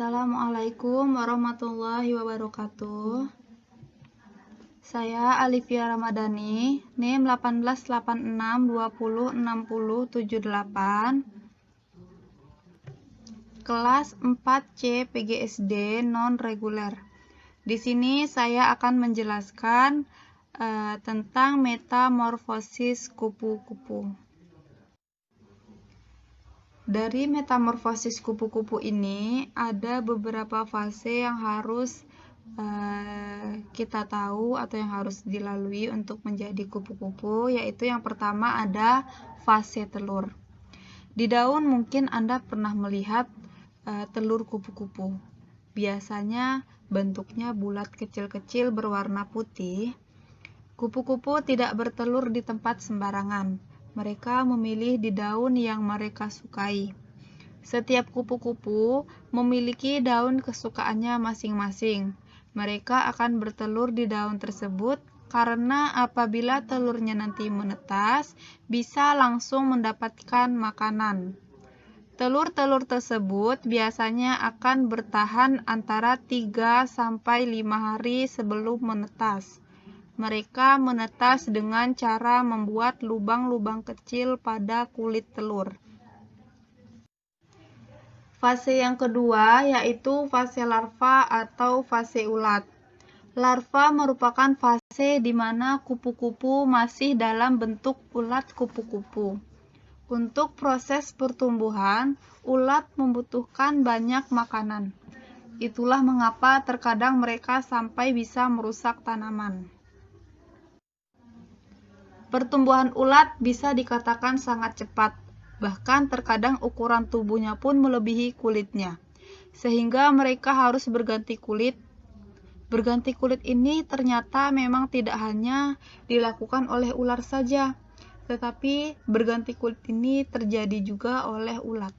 Assalamualaikum warahmatullahi wabarakatuh. Saya Alivia Ramadhani, NIM 1886206078, kelas 4C PGSD non-reguler. Di sini saya akan menjelaskan tentang metamorfosis kupu-kupu. Dari metamorfosis kupu-kupu ini ada beberapa fase yang harus kita tahu atau yang harus dilalui untuk menjadi kupu-kupu, yaitu yang pertama ada fase telur. Di daun mungkin Anda pernah melihat telur kupu-kupu. Biasanya bentuknya bulat kecil-kecil berwarna putih. Kupu-kupu tidak bertelur di tempat sembarangan. Mereka memilih di daun yang mereka sukai. Setiap kupu-kupu memiliki daun kesukaannya masing-masing. Mereka akan bertelur di daun tersebut karena apabila telurnya nanti menetas, bisa langsung mendapatkan makanan. Telur-telur tersebut biasanya akan bertahan antara 3-5 hari sebelum menetas. Mereka menetas dengan cara membuat lubang-lubang kecil pada kulit telur. Fase yang kedua yaitu fase larva atau fase ulat. Larva merupakan fase di mana kupu-kupu masih dalam bentuk ulat kupu-kupu. Untuk proses pertumbuhan, ulat membutuhkan banyak makanan. Itulah mengapa terkadang mereka sampai bisa merusak tanaman. Pertumbuhan ulat bisa dikatakan sangat cepat, bahkan terkadang ukuran tubuhnya pun melebihi kulitnya, sehingga mereka harus berganti kulit. Berganti kulit ini ternyata memang tidak hanya dilakukan oleh ular saja, tetapi berganti kulit ini terjadi juga oleh ulat.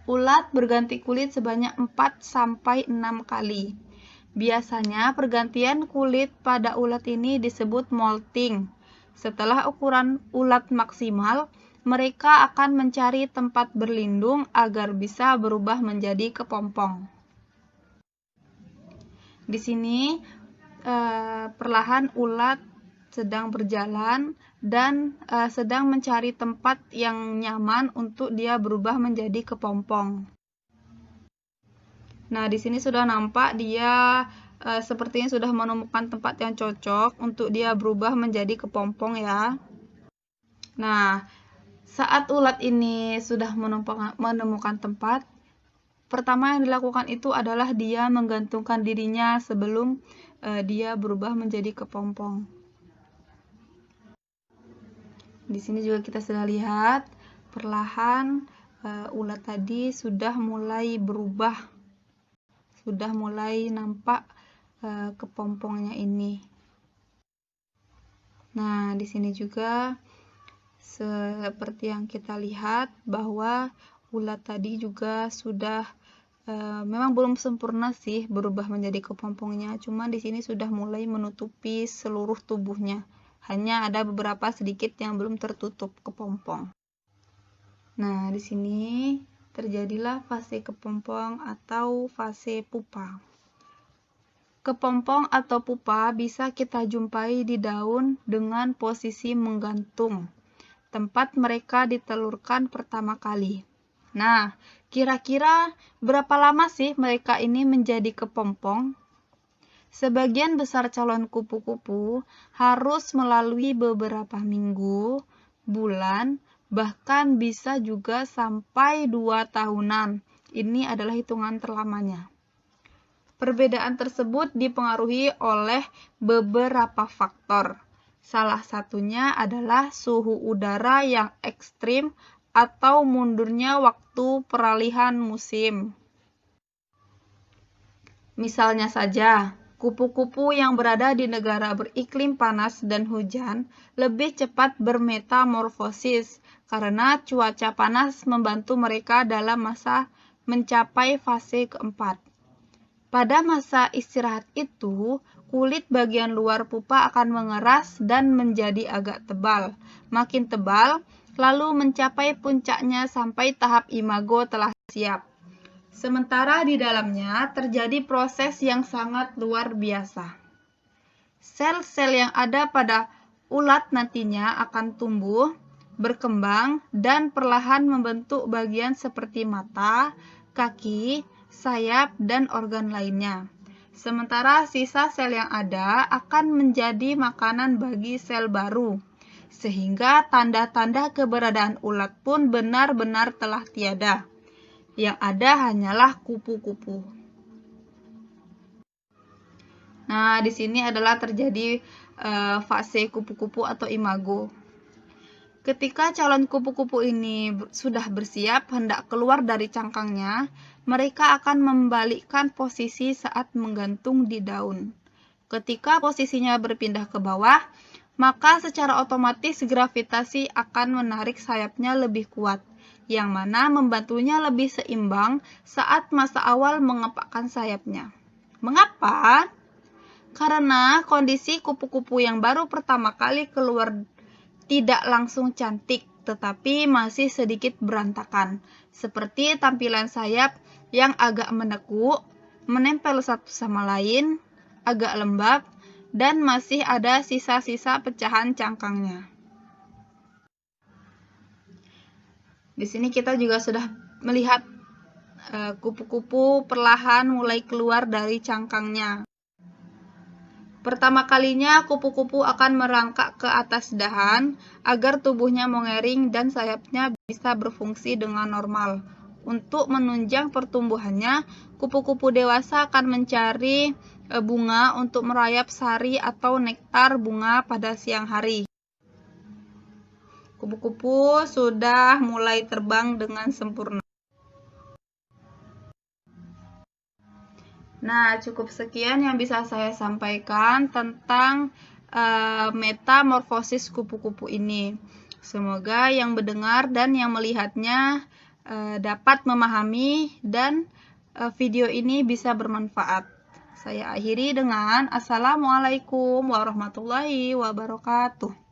Ulat berganti kulit sebanyak 4-6 kali. Biasanya pergantian kulit pada ulat ini disebut molting. Setelah ukuran ulat maksimal, mereka akan mencari tempat berlindung agar bisa berubah menjadi kepompong. Di sini perlahan ulat sedang berjalan dan sedang mencari tempat yang nyaman untuk dia berubah menjadi kepompong. Nah, di sini sudah nampak dia sepertinya sudah menemukan tempat yang cocok untuk dia berubah menjadi kepompong ya. Nah, saat ulat ini sudah menemukan tempat, pertama yang dilakukan itu adalah dia menggantungkan dirinya sebelum dia berubah menjadi kepompong. Di sini juga kita sudah lihat perlahan ulat tadi sudah mulai berubah. Sudah mulai nampak kepompongnya ini. Nah, di sini juga seperti yang kita lihat bahwa ulat tadi juga sudah memang belum sempurna sih berubah menjadi kepompongnya, cuma di sini sudah mulai menutupi seluruh tubuhnya. Hanya ada beberapa sedikit yang belum tertutup kepompong. Nah, di sini terjadilah fase kepompong atau fase pupa. Kepompong atau pupa bisa kita jumpai di daun dengan posisi menggantung, tempat mereka ditelurkan pertama kali. Nah, kira-kira berapa lama sih mereka ini menjadi kepompong? Sebagian besar calon kupu-kupu harus melalui beberapa minggu, bulan, bahkan bisa juga sampai 2 tahunan. Ini adalah hitungan terlamanya. Perbedaan tersebut dipengaruhi oleh beberapa faktor. Salah satunya adalah suhu udara yang ekstrim atau mundurnya waktu peralihan musim. Misalnya saja, kupu-kupu yang berada di negara beriklim panas dan hujan lebih cepat bermetamorfosis karena cuaca panas membantu mereka dalam masa mencapai fase keempat. Pada masa istirahat itu, kulit bagian luar pupa akan mengeras dan menjadi agak tebal. Makin tebal, lalu mencapai puncaknya sampai tahap imago telah siap. Sementara di dalamnya terjadi proses yang sangat luar biasa. Sel-sel yang ada pada ulat nantinya akan tumbuh, berkembang, dan perlahan membentuk bagian seperti mata, kaki, sayap, dan organ lainnya. Sementara sisa sel yang ada akan menjadi makanan bagi sel baru, sehingga tanda-tanda keberadaan ulat pun benar-benar telah tiada. Yang ada hanyalah kupu-kupu. Nah, di sini adalah terjadi fase kupu-kupu atau imago. Ketika calon kupu-kupu ini sudah bersiap hendak keluar dari cangkangnya, mereka akan membalikkan posisi saat menggantung di daun. Ketika posisinya berpindah ke bawah, maka secara otomatis gravitasi akan menarik sayapnya lebih kuat, yang mana membantunya lebih seimbang saat masa awal mengepakkan sayapnya. Mengapa? Karena kondisi kupu-kupu yang baru pertama kali keluar tidak langsung cantik, tetapi masih sedikit berantakan, seperti tampilan sayap yang agak menekuk, menempel satu sama lain, agak lembab, dan masih ada sisa-sisa pecahan cangkangnya. Di sini kita juga sudah melihat kupu-kupu perlahan mulai keluar dari cangkangnya. Pertama kalinya kupu-kupu akan merangkak ke atas dahan agar tubuhnya mengering dan sayapnya bisa berfungsi dengan normal. Untuk menunjang pertumbuhannya, kupu-kupu dewasa akan mencari bunga untuk merayap sari atau nektar bunga pada siang hari. Kupu-kupu sudah mulai terbang dengan sempurna. Nah, cukup sekian yang bisa saya sampaikan tentang metamorfosis kupu-kupu ini. Semoga yang mendengar dan yang melihatnya dapat memahami dan video ini bisa bermanfaat. Saya akhiri dengan Assalamualaikum warahmatullahi wabarakatuh.